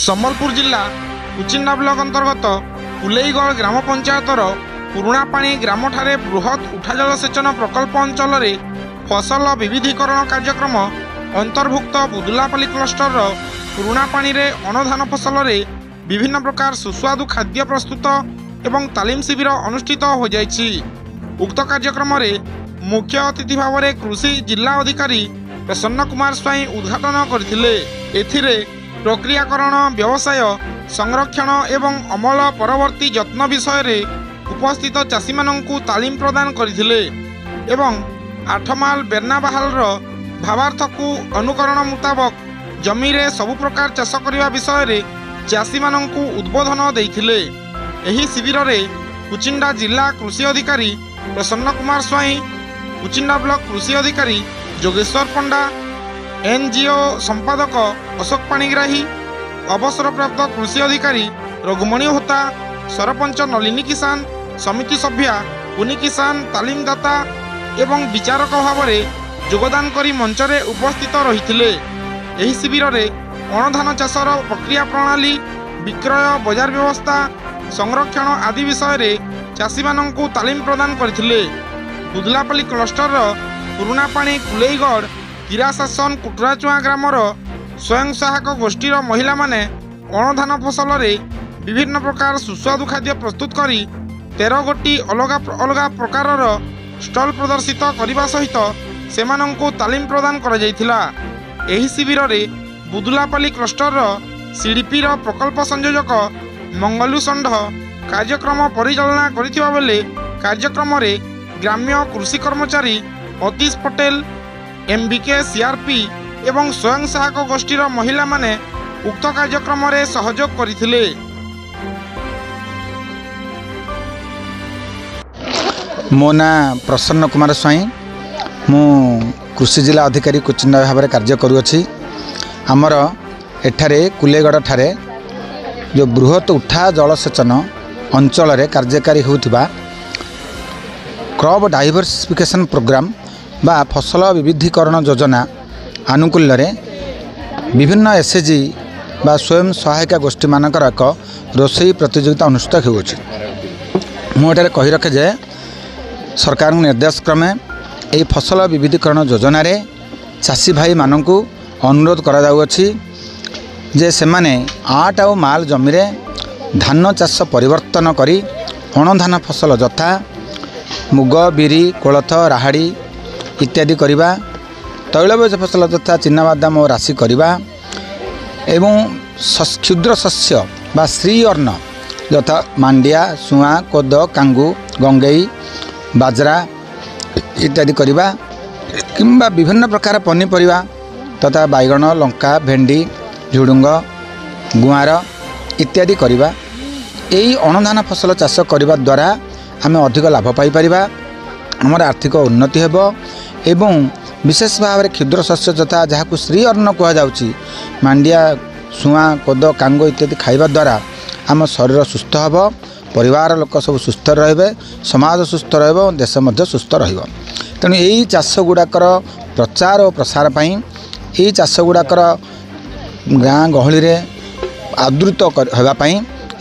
ସମ୍ବଲପୁର ଜିଲ୍ଲା କୁଚିଣ୍ଡା ବ୍ଲକ ଅନ୍ତର୍ଗତ କୁଲେଇଗଡ଼ ଗ୍ରାମ ପଞ୍ଚାୟତର ପୁରୁଣାପାଣି ଗ୍ରାମଠାରେ ବୃହତ୍ ଉଠାଜଳ ସେଚନ ପ୍ରକଳ୍ପ ଅଞ୍ଚଳରେ ଫସଲ ବିବିଧୀକରଣ କାର୍ଯ୍ୟକ୍ରମ ଅନ୍ତର୍ଭୁକ୍ତ ବୁଦୁଲାପାଲି କ୍ଲଷ୍ଟରର ପୁରୁଣାପାଣିରେ ଅଣଧାନ ଫସଲରେ ବିଭିନ୍ନ ପ୍ରକାର ସୁସ୍ୱାଦୁ ଖାଦ୍ୟ ପ୍ରସ୍ତୁତ ଏବଂ ତାଲିମ ଶିବିର ଅନୁଷ୍ଠିତ ହୋଇଯାଇଛି। ଉକ୍ତ କାର୍ଯ୍ୟକ୍ରମରେ ମୁଖ୍ୟ ଅତିଥି ଭାବରେ କୃଷି ଜିଲ୍ଲା ଅଧିକାରୀ ପ୍ରସନ୍ନ କୁମାର ସ୍ୱାଇଁ ଉଦ୍ଘାଟନ କରିଥିଲେ। ଏଥିରେ ପ୍ରକ୍ରିୟାକରଣ, ବ୍ୟବସାୟ, ସଂରକ୍ଷଣ ଏବଂ ଅମଳ ପରବର୍ତ୍ତୀ ଯତ୍ନ ବିଷୟରେ ଉପସ୍ଥିତ ଚାଷୀମାନଙ୍କୁ ତାଲିମ ପ୍ରଦାନ କରିଥିଲେ ଏବଂ ଆଠମାଲ ବେର୍ନାବାହାଲର ଭାବାର୍ଥକୁ ଅନୁକରଣ ମୁତାବକ ଜମିରେ ସବୁ ପ୍ରକାର ଚାଷ କରିବା ବିଷୟରେ ଚାଷୀମାନଙ୍କୁ ଉଦ୍ବୋଧନ ଦେଇଥିଲେ। ଏହି ଶିବିରରେ କୁଚିଣ୍ଡା ଜିଲ୍ଲା କୃଷି ଅଧିକାରୀ ପ୍ରସନ୍ନ କୁମାର ସ୍ୱାଇଁ, କୁଚିଣ୍ଡା ବ୍ଲକ କୃଷି ଅଧିକାରୀ ଯୋଗେଶ୍ୱର ପଣ୍ଡା, NGO ସମ୍ପାଦକ ଅଶୋକ ପାଣିଗ୍ରାହୀ, ଅବସରପ୍ରାପ୍ତ କୃଷି ଅଧିକାରୀ ରଘୁମଣି ହୋତା, ସରପଞ୍ଚ ନଳିନୀ କିଷାନ, ସମିତି ସଭ୍ୟା କୁନି କିଷାନ, ତାଲିମଦାତା ଏବଂ ବିଚାରକ ଭାବରେ ଯୋଗଦାନ କରି ମଞ୍ଚରେ ଉପସ୍ଥିତ ରହିଥିଲେ। ଏହି ଶିବିରରେ ଅଣଧାନ ଚାଷର ପ୍ରକ୍ରିୟା ପ୍ରଣାଳୀ, ବିକ୍ରୟ, ବଜାର ବ୍ୟବସ୍ଥା, ସଂରକ୍ଷଣ ଆଦି ବିଷୟରେ ଚାଷୀମାନଙ୍କୁ ତାଲିମ ପ୍ରଦାନ କରିଥିଲେ। ବୁଦୁଲାପାଲି କ୍ଲଷ୍ଟରର ପୁରୁଣାପାଣି, କୁଲେଇଗଡ଼, କିରାଶାସନ, କୁଟୁରାଚୁଆଁ ଗ୍ରାମର ସ୍ୱୟଂ ସହାୟକ ଗୋଷ୍ଠୀର ମହିଳାମାନେ ଅଣଧାନ ଫସଲରେ ବିଭିନ୍ନ ପ୍ରକାର ସୁସ୍ୱାଦୁ ଖାଦ୍ୟ ପ୍ରସ୍ତୁତ କରି 13 ଗୋଟି ଅଲଗା ଅଲଗା ପ୍ରକାରର ଷ୍ଟଲ୍ ପ୍ରଦର୍ଶିତ କରିବା ସହିତ ସେମାନଙ୍କୁ ତାଲିମ ପ୍ରଦାନ କରାଯାଇଥିଲା। ଏହି ଶିବିରରେ ବୁଦୁଲାପାଲି କ୍ଲଷ୍ଟରର CDPର ପ୍ରକଳ୍ପ ସଂଯୋଜକ ମଙ୍ଗଲୁ ଷଣ୍ଢ କାର୍ଯ୍ୟକ୍ରମ ପରିଚାଳନା କରିଥିବା ବେଳେ କାର୍ଯ୍ୟକ୍ରମରେ ଗ୍ରାମ୍ୟ କୃଷି କର୍ମଚାରୀ ଅତୀଶ ପଟେଲ, MBK CRP ଏବଂ ସ୍ୱୟଂ ସହାୟକ ଗୋଷ୍ଠୀର ମହିଳାମାନେ ଉକ୍ତ କାର୍ଯ୍ୟକ୍ରମରେ ସହଯୋଗ କରିଥିଲେ। ମୋ ନାଁ ପ୍ରସନ୍ନ କୁମାର ସ୍ୱାଇଁ, ମୁଁ କୃଷି ଜିଲ୍ଲା ଅଧିକାରୀ କୁଚିଣ୍ଡା ଭାବରେ କାର୍ଯ୍ୟ କରୁଅଛି। ଆମର ଏଠାରେ କୁଲେଇଗଡ଼ ଠାରେ ଯେଉଁ ବୃହତ୍ ଉଠା ଜଳସେଚନ ଅଞ୍ଚଳରେ କାର୍ଯ୍ୟକାରୀ ହେଉଥିବା କ୍ରପ୍ ଡାଇଭର୍ସିଫିକେସନ୍ ପ୍ରୋଗ୍ରାମ୍ ବା ଫସଲ ବିବିଧୀକରଣ ଯୋଜନା ଆନୁକୂଲ୍ୟରେ ବିଭିନ୍ନ SHG ବା ସ୍ୱୟଂ ସହାୟିକା ଗୋଷ୍ଠୀମାନଙ୍କର ଏକ ରୋଷେଇ ପ୍ରତିଯୋଗିତା ଅନୁଷ୍ଠିତ ହେଉଅଛି। ମୁଁ ଏଠାରେ କହି ରଖେ ଯେ ସରକାରଙ୍କ ନିର୍ଦ୍ଦେଶ କ୍ରମେ ଏହି ଫସଲ ବିବିଧୀକରଣ ଯୋଜନାରେ ଚାଷୀ ଭାଇମାନଙ୍କୁ ଅନୁରୋଧ କରାଯାଉଅଛି ଯେ ସେମାନେ 8 ଆଉ ମାଲ ଜମିରେ ଧାନ ଚାଷ ପରିବର୍ତ୍ତନ କରି ଅଣଧାନ ଫସଲ ଯଥା ମୁଗ, ବିରି, କୋଳଥ, ରାହାଡ଼ି ଇତ୍ୟାଦି କରିବା, ତୈଳବୀଜ ଫସଲ ଯଥା ଚିନାବାଦାମ ଓ ରାଶି କରିବା ଏବଂ କ୍ଷୁଦ୍ର ଶସ୍ୟ ବା ଶ୍ରୀ ଅନ୍ନ ଯଥା ମାଣ୍ଡିଆ, ସୁଆଁ, କୋଦ, କାଙ୍ଗୁ, ଗଙ୍ଗେଇ, ବାଜରା ଇତ୍ୟାଦି କରିବା କିମ୍ବା ବିଭିନ୍ନ ପ୍ରକାର ପନିପରିବା ତଥା ବାଇଗଣ, ଲଙ୍କା, ଭେଣ୍ଡି, ଝୁଡ଼ୁଙ୍ଗ, ଗୁଆଁର ଇତ୍ୟାଦି କରିବା। ଏହି ଅଣଧାନ ଫସଲ ଚାଷ କରିବା ଦ୍ୱାରା ଆମେ ଅଧିକ ଲାଭ ପାଇପାରିବା, ଆମର ଆର୍ଥିକ ଉନ୍ନତି ହେବ ଏବଂ ବିଶେଷ ଭାବରେ କ୍ଷୁଦ୍ର ଶସ୍ୟ ଯଥା ଯାହାକୁ ଶ୍ରୀ ଅନ୍ନ କୁହାଯାଉଛି, ମାଣ୍ଡିଆ, ସୁଆଁ, କୋଦ, କାଙ୍ଗ ଇତ୍ୟାଦି ଖାଇବା ଦ୍ୱାରା ଆମ ଶରୀର ସୁସ୍ଥ ହେବ, ପରିବାର ଲୋକ ସବୁ ସୁସ୍ଥ ରହିବେ, ସମାଜ ସୁସ୍ଥ ରହିବ, ଦେଶ ମଧ୍ୟ ସୁସ୍ଥ ରହିବ। ତେଣୁ ଏହି ଚାଷ ଗୁଡ଼ାକର ପ୍ରଚାର ଓ ପ୍ରସାର ପାଇଁ ଏହି ଚାଷ ଗୁଡ଼ାକର ଗାଁ ଗହଳିରେ ଆଦୃତ ହେବା ପାଇଁ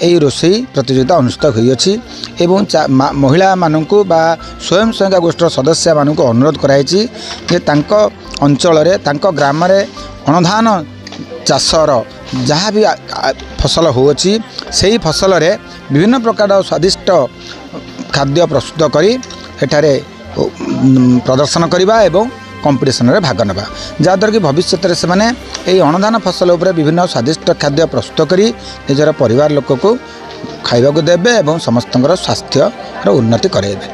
ଏହି ରୋଷେଇ ପ୍ରତିଯୋଗିତା ଅନୁଷ୍ଠିତ ହୋଇଅଛି ଏବଂ ମହିଳାମାନଙ୍କୁ ବା ସ୍ୱୟଂ ସହାୟିକା ଗୋଷ୍ଠୀର ସଦସ୍ୟମାନଙ୍କୁ ଅନୁରୋଧ କରାଯାଇଛି ଯେ ତାଙ୍କ ଅଞ୍ଚଳରେ, ତାଙ୍କ ଗ୍ରାମରେ ଅଣଧାନ ଚାଷର ଯାହା ବି ଫସଲ ହେଉଅଛି ସେହି ଫସଲରେ ବିଭିନ୍ନ ପ୍ରକାର ସ୍ୱାଦିଷ୍ଟ ଖାଦ୍ୟ ପ୍ରସ୍ତୁତ କରି ଏଠାରେ ପ୍ରଦର୍ଶନ କରିବା ଏବଂ କମ୍ପିଟିସନରେ ଭାଗ ନେବା, ଯାହାଦ୍ୱାରା କି ଭବିଷ୍ୟତରେ ସେମାନେ ଏହି ଅଣଧାନ ଫସଲ ଉପରେ ବିଭିନ୍ନ ସ୍ୱାଦିଷ୍ଟ ଖାଦ୍ୟ ପ୍ରସ୍ତୁତ କରି ନିଜର ପରିବାର ଲୋକକୁ ଖାଇବାକୁ ଦେବେ ଏବଂ ସମସ୍ତଙ୍କର ସ୍ୱାସ୍ଥ୍ୟର ଉନ୍ନତି କରାଇବେ।